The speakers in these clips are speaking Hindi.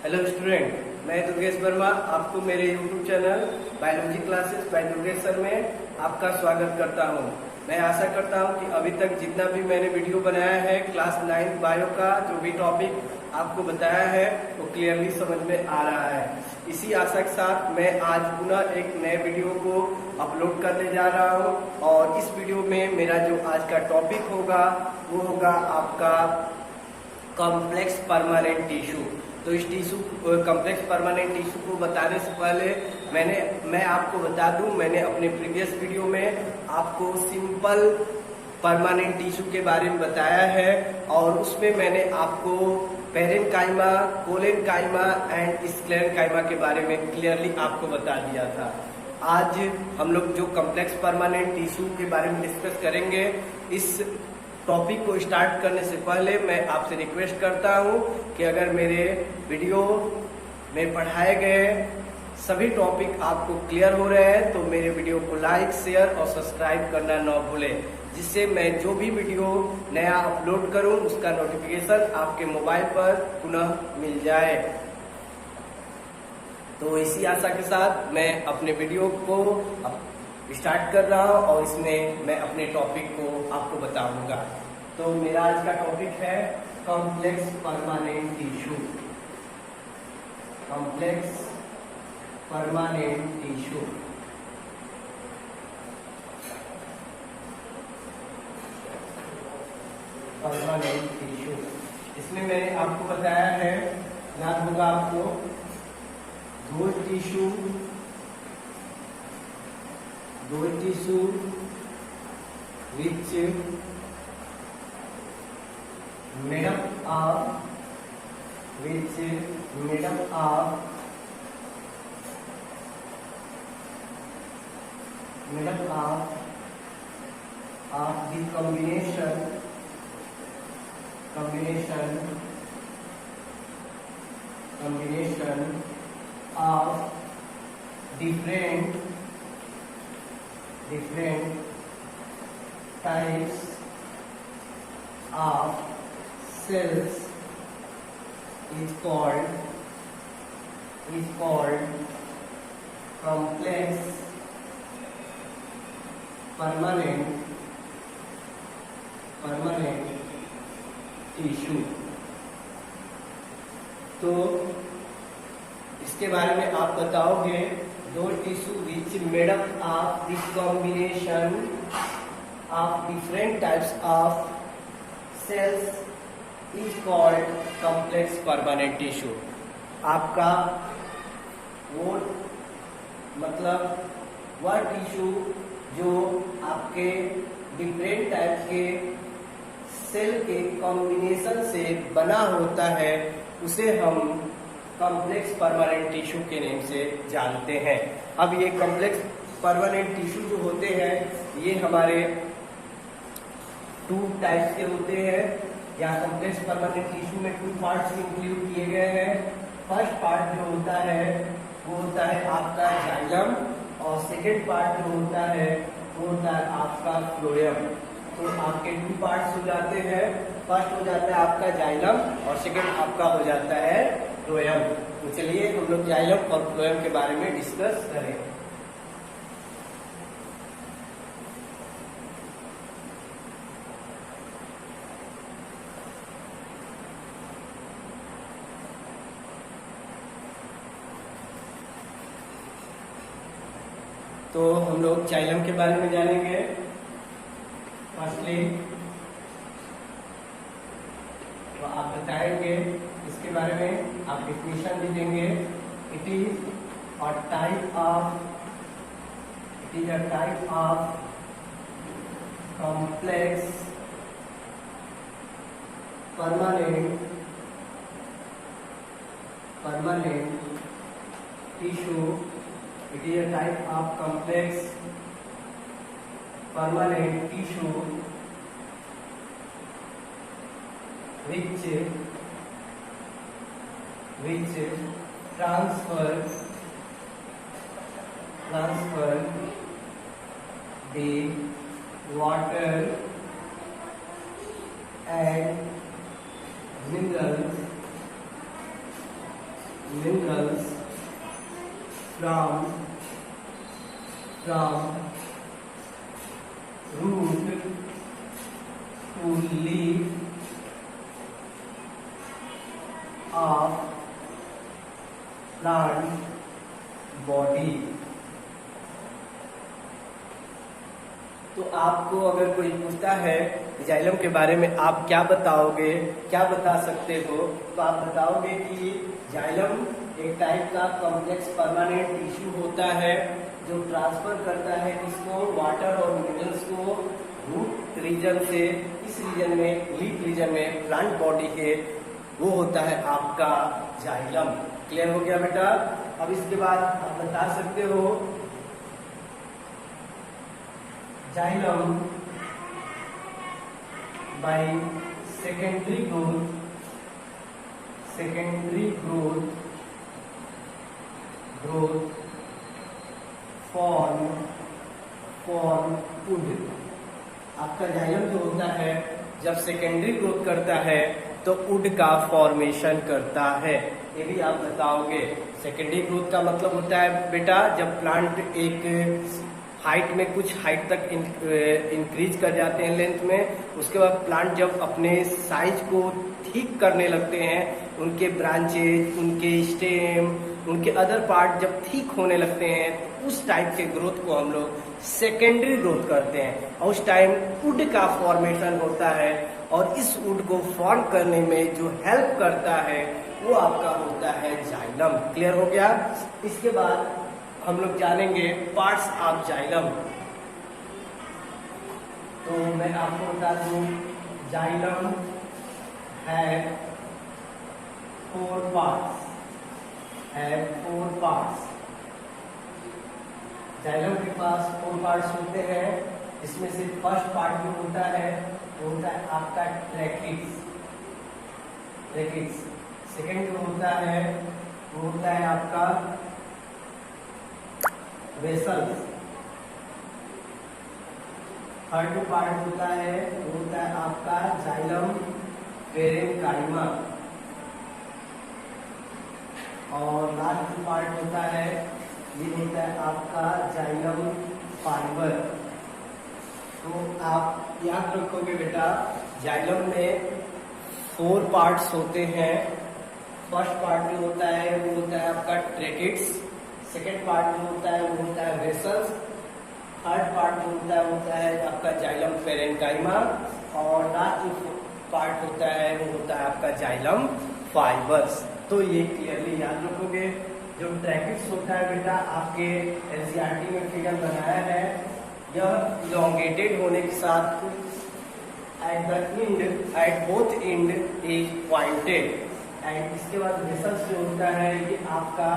हेलो स्टूडेंट, मैं दुर्गेश वर्मा आपको मेरे YouTube channel biology classes bye Durgesh sir में आपका स्वागत करता हूं। मैं आशा करता हूं कि अभी तक जितना भी मैंने वीडियो बनाया है क्लास 9 बायो का जो भी टॉपिक आपको बताया है वो क्लियरली समझ में आ रहा है। इसी आशा के साथ मैं आज पुनः एक नए वीडियो को अपलोड करने जा रहा हूं और इस वीडियो में मेरा जो आज का टॉपिक होगा वो होगा आपका कॉम्प्लेक्स परमानेंट टिश्यू। तो इस टिश्यू कॉम्प्लेक्स परमानेंट टिश्यू को बताने से पहले मैं आपको बता दूं, मैंने अपने प्रीवियस वीडियो में आपको सिंपल परमानेंट टिश्यू के बारे में बताया है और उसमें मैंने आपको पेरेन्काइमा, कोलेनकाइमा एंड स्क्लेरेन्काइमा के बारे में क्लियरली आपको बता दिया था। आज हम लोग जो कॉम्प्लेक्स परमानेंट टिश्यू के बारे में डिस्कस करेंगे, इस टॉपिक को स्टार्ट करने से पहले मैं आपसे रिक्वेस्ट करता हूं कि अगर मेरे वीडियो में पढ़ाए गए सभी टॉपिक आपको क्लियर हो रहे हैं तो मेरे वीडियो को लाइक, शेयर और सब्सक्राइब करना न भूलें, जिससे मैं जो भी वीडियो नया अपलोड करूं उसका नोटिफिकेशन आपके मोबाइल पर पुनः मिल जाए। तो इसी आशा के साथ मैं अपने वीडियो को स्टार्ट कर रहा हूं और इसमें मैं अपने टॉपिक को आपको बताऊंगा। तो मेरा आज का टॉपिक है complex permanent tissue. Complex permanent tissue. Permanent tissue इसमें मैंने आपको बताया है, याद होगा आपको, दो tissue which made up of the combination of different types of cells is called complex permanent tissue। तो इसके बारे में आप बताओगे, दो tissue which made up of the combination of different types of cells is called complex permanent tissue। आपका वो मतलब वह टिश्यू जो आपके डिफरेंट टाइप के सेल के कॉम्बिनेशन से बना होता है उसे हम कॉम्प्लेक्स परमानेंट टिश्यू के नेम से जानते हैं। अब ये कॉम्प्लेक्स परमानेंट टिश्यू जो होते हैं ये हमारे टू टाइप्स के होते हैं। या कॉम्प्लेक्स परमानेंट टिश्यू में टू पार्ट्स इंक्लूड किए गए हैं। फर्स्ट पार्ट जो होता है वो होता है आपका जाइलम और सेकेंड पार्ट जो होता है वो होता है आपका फ्लोएम। तो आपके टू पार्ट्स हो जाते हैं, फर्स्ट हो जाता है आपका जाइलम और सेकेंड आपका हो जाता है फ्लोएम। तो चलिए हम लोग जाइलम और फ्लोएम के बारे में डिस्कस करें। तो हम लोग जाइलम के बारे में जानेंगे। फर्स्टली तो आप बताएंगे इसके बारे में, आप डिफिनेशन भी देंगे। It is a type of complex permanent tissue. It is a type of complex permanent tissue which transfer the water and minerals minerals from root to leaf of plant body। तो आपको अगर कोई पूछता है जाइलम के बारे में आप क्या बताओगे, क्या बता सकते हो, तो आप बताओगे कि जाइलम एक टाइप का कॉम्प्लेक्स परमानेंट टिश्यू होता है जो ट्रांसफर करता है इसको वाटर और मिनरल्स को रूट रीजन से इस रीजन में, लीफ रीजन में प्लांट बॉडी के, वो होता है आपका जाइलम। क्लियर हो गया बेटा? अब इसके बाद आप बता सकते हो xylem by secondary growth form would. आपका जाइलम जो होता है जब सेकेंडरी ग्रोथ करता है तो वुड का फॉर्मेशन करता है। ये भी आप बताओगे। सेकेंडरी ग्रोथ का मतलब होता है बेटा जब प्लांट एक हाइट में कुछ हाइट तक इंक्रीज कर जाते हैं लेंथ में, उसके बाद प्लांट जब अपने साइज को ठीक करने लगते हैं, उनके ब्रांचेज, उनके स्टेम, उनके अदर पार्ट जब ठीक होने लगते हैं, उस टाइप के ग्रोथ को हम लोग सेकेंडरी ग्रोथ करते हैं और उस टाइम वुड का फॉर्मेशन होता है और इस वुड को फॉर्म करने में जो हेल्प करता है वो आपका होता है जाइलम। क्लियर हो गया? इसके बाद हम लोग जानेंगे पार्ट्स ऑफ जाइलम। तो मैं आपको बता दूं जाइलम है 4 पार्ट्स। जाइलम के पास 4 पार्ट्स होते हैं। इसमें से फर्स्ट पार्ट जो होता है वो होता है आपका ट्रैकिड्स। सेकेंड जो होता है वो होता है आपका वेसल्स। थर्ड पार्ट होता है वो होता है आपका जाइलम पेरेन्काइमा और लास्ट पार्ट होता है ये होता है आपका जाइलम फाइबर। तो आप याद रखोगे बेटा जाइलम में 4 पार्ट्स होते हैं। फर्स्ट पार्ट जो होता है वो होता है आपका ट्रैकिड्स। सेकेंड पार्ट जो होता है वो होता है वेसल्स। थर्ड पार्ट जो होता है आपका जाइलम पेरेन्काइमा और लास्ट जो पार्ट होता है वो होता है आपका जाइलम फाइबर्स। तो ये क्लियरली याद रखोगे। जो ट्रैकिड्स होता है बेटा आपके एनसीईआरटी में फिगर बनाया है, यह इलोंगेटेड होने के साथ at both and is pointed. And इसके बाद वेसल्स जो होता है ये आपका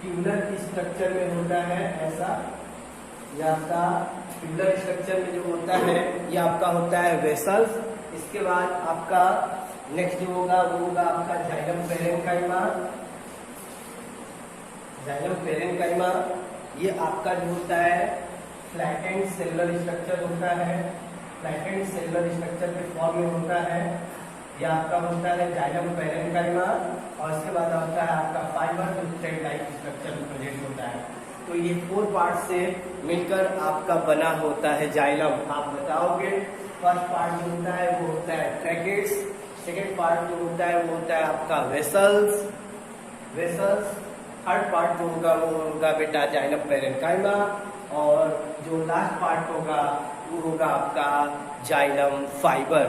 ट्यूबुलर स्ट्रक्चर में होता है। ऐसा ये आपका ट्यूबुलर स्ट्रक्चर में जो होता है ये आपका होता है वेसल्स। इसके बाद आपका नेक्स्ट जो होगा वो होगा आपका जाइलम पेरेन्काइमा। ये आपका जो होता है फ्लैटेंड सेलुलर स्ट्रक्चर होता है। फ्लैटेंड सेलुलर स्ट्रक्चर के फॉर्म में होता है। ये आपका होता है जाइलम पेरेन्काइमा और इसके बाद होता है आपका फाइबर जो थ्रेड लाइक स्ट्रक्चर में प्रेजेंट होता है। तो ये 4 पार्ट से मिलकर आपका बना होता है जाइलम। आप बताओगे फर्स्ट पार्ट जो होता है वो होता है ट्रैकिड्स। सेकेंड पार्ट जो होता है वो होता है आपका वेसल्स। थर्ड पार्ट जो होगा वो होगा बेटा जाइलम पेरेन्काइमा और जो लास्ट पार्ट होगा वो होगा आपका जाइलम फाइबर।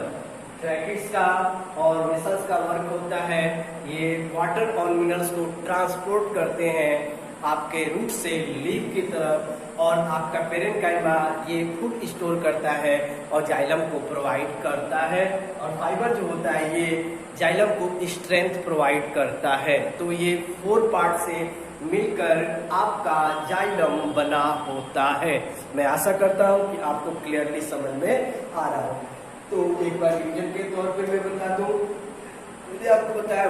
ट्रैकिड्स का और वेसल्स का वर्क होता है ये वाटर और मिनरल्स को ट्रांसपोर्ट करते हैं आपके रूट से लीफ की तरफ और आपका पेरेन्काइमा ये खुद स्टोर करता है और जाइलम को प्रोवाइड करता है और फाइबर जो होता है ये जाइलम को स्ट्रेंथ प्रोवाइड करता है। तो ये 4 पार्ट से मिलकर आपका जाइलम बना होता है। मैं आशा करता हूँ कि आपको क्लियरली समझ में आ रहा हो। तो एक बार रिवीजन के तौर पर मैं बता दूं, मैंने आपको बताया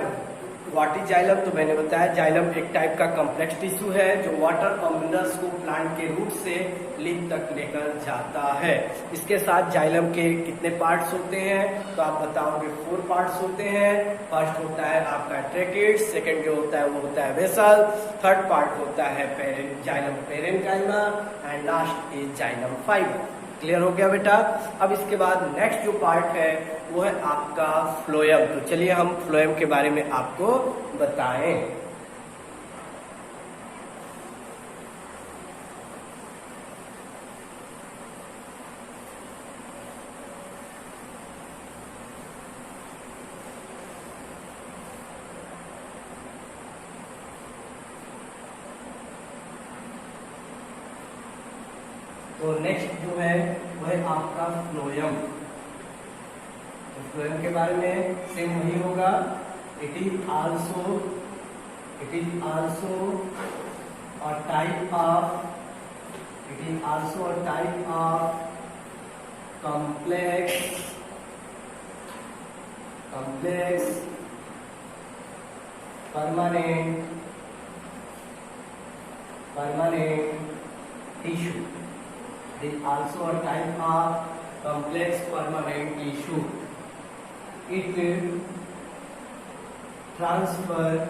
व्हाट इज जाइलम, तो मैंने बताया जाइलम एक टाइप का कॉम्प्लेक्स टिश्यू है जो वाटर और मिनरल्स को प्लांट के रूट से लीफ तक लेकर जाता है। इसके साथ जाइलम के कितने पार्ट्स होते हैं, तो आप बताओगे 4 पार्ट्स होते हैं। फर्स्ट होता है आपका ट्रैकेट, सेकंड जो होता है वो होता है वेसल, थर्ड पार्ट होता है xylem parenchyma and last is xylem fibre. Clear हो गया बेटा। अब इसके बाद नेक्स्ट जो पार्ट है वो है आपका फ्लोएम। तो चलिए हम फ्लोएम के बारे में आपको बताएं। तो नेक्स्ट जो है वो है आपका फ्लोएम। तो फ्लोएम के बारे में सेम वही होगा। It is also a type of complex permanent tissue. It is also a type of complex permanent tissue. It transfer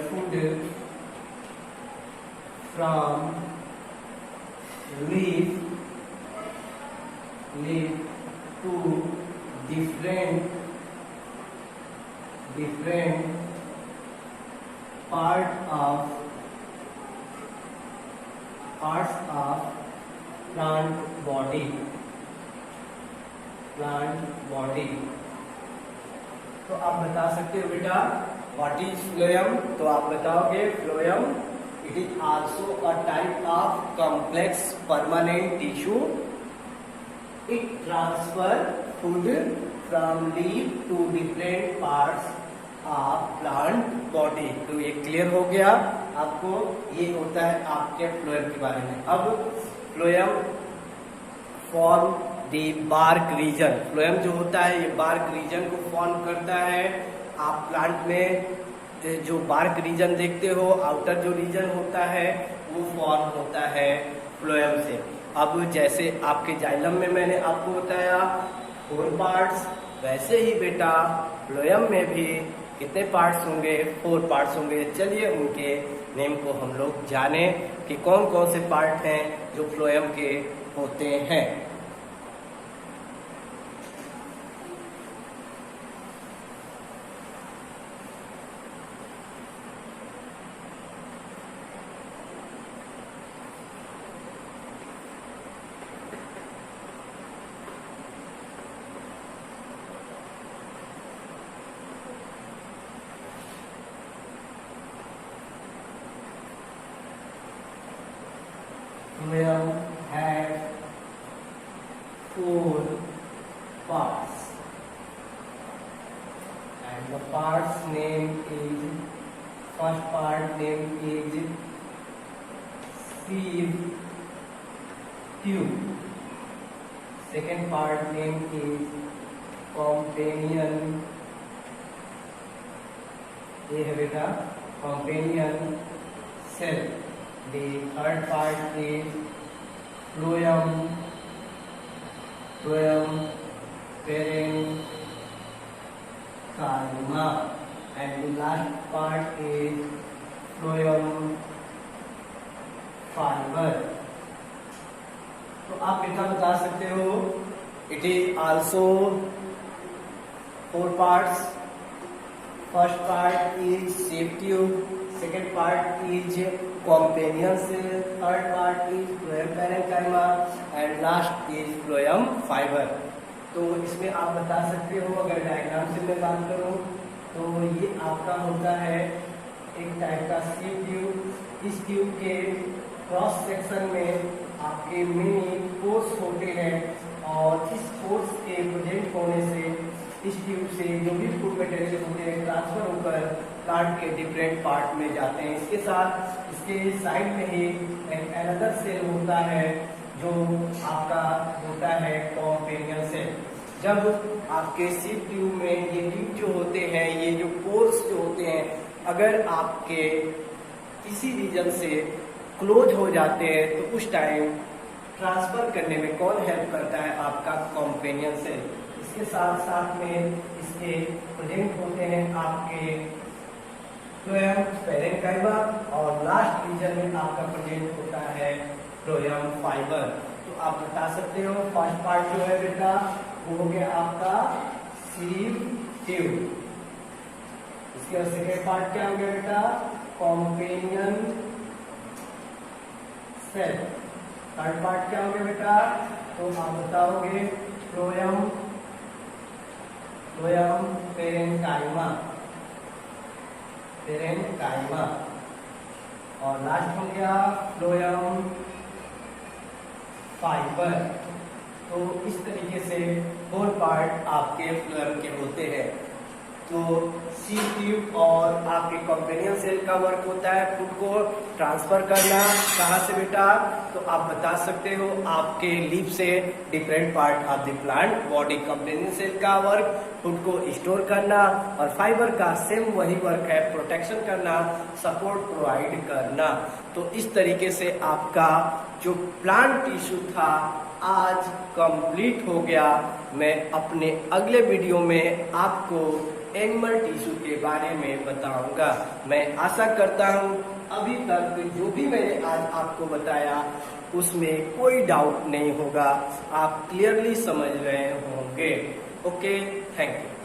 food from leaf to different parts of plant body. तो आप बता सकते हो बेटा व्हाट इज फ्लोएम, तो आप बताओगे phloem it is also a type of complex permanent tissue. It transfer food from leaf to different parts of plant body. तो ये क्लियर हो गया आपको। ये होता है आपके फ्लोएम के बारे में। अब फ्लोएम फॉर्म दी बार्क रीजन। फ्लोएम जो होता है ये बार्क रीजन को फॉर्म करता है। आप प्लांट में जो बार्क रीजन देखते हो, आउटर जो रीजन होता है वो फॉर्म होता है फ्लोएम से। अब जैसे आपके जाइलम में मैंने आपको बताया 4 पार्ट्स, वैसे ही बेटा फ्लोएम में भी कितने पार्ट्स होंगे, 4 पार्ट्स होंगे। चलिए उनके नेम को हम लोग जाने कि कौन कौन से पार्ट हैं जो फ्लोएम के होते हैं। Will have 4 parts and the parts name is, first part name is sieve tube, second part name is companion, ये है बेटा companion cell। The third part is phloem parenchyma and the last part is phloem fiber। तो आप बेटा बता सकते हो it is also 4 parts। First part is sieve tube, second part is companion cell, third part is phloem parenchyma and last is phloem fiber। तो इसमें आप बता सकते हो, अगर डायग्राम से मैं बात करूं तो ये आपका होता है एक टाइप का सिव ट्यूब। इस ट्यूब के क्रॉस सेक्शन में आपके मिनी पोर्स होते हैं और इस पोर्स के प्रेजेंट होने से इस ट्यूब से जो भी फूड मटेरियल होते हैं ट्रांसफर होकर प्लांट के डिफरेंट पार्ट में जाते हैं। इसके साथ इसके साइड में ही एक अनदर सेल होता है जो आपका होता है कॉम्पेनियन सेल। जब आपके सीड ट्यूब में ये ट्यूब जो होते हैं, ये जो पोर्स जो होते हैं, अगर आपके किसी रीजन से क्लोज हो जाते हैं तो उस टाइम ट्रांसफर करने में कौन हेल्प करता है? आपका कॉम्पेनियन सेल। इसके साथ साथ में इसके प्रेजेंट होते हैं आपके फ्लोएम पेरेन्काइमा और लास्ट रीजन में आपका प्रेजेंट होता है फ्लोएम फाइबर। तो आप बता सकते हो फर्स्ट पार्ट जो है बेटा वो हो गया आपका सीड ट्यूब। इसके बाद सेकेंड पार्ट क्या हो गया बेटा? Companion cell. थर्ड पार्ट क्या हो गया बेटा? तो आप बताओगे फ्लोएम पेरेन्काइमा और लास्ट हो गया फ्लोएम फाइबर। तो इस तरीके से 4 पार्ट आपके फ्लोएम के होते हैं। तो सीड ट्यूब और आपके कॉम्पेनियन सेल का वर्क होता है फूड को ट्रांसफर करना। कहाँ से बेटा? तो आप बता सकते हो आपके लीफ से different part of the plant body. Companion cell का वर्क फूड को स्टोर करना और फाइबर का सेम वही वर्क है, प्रोटेक्शन करना, सपोर्ट प्रोवाइड करना। तो इस तरीके से आपका जो प्लांट टिश्यू था आज कंप्लीट हो गया। मैं अपने अगले वीडियो में आपको एनिमल टिश्यू के बारे में बताऊंगा। मैं आशा करता हूं अभी तक जो भी मैंने आज आपको बताया उसमें कोई डाउट नहीं होगा, आप क्लियरली समझ रहे होंगे। Okay, thank you.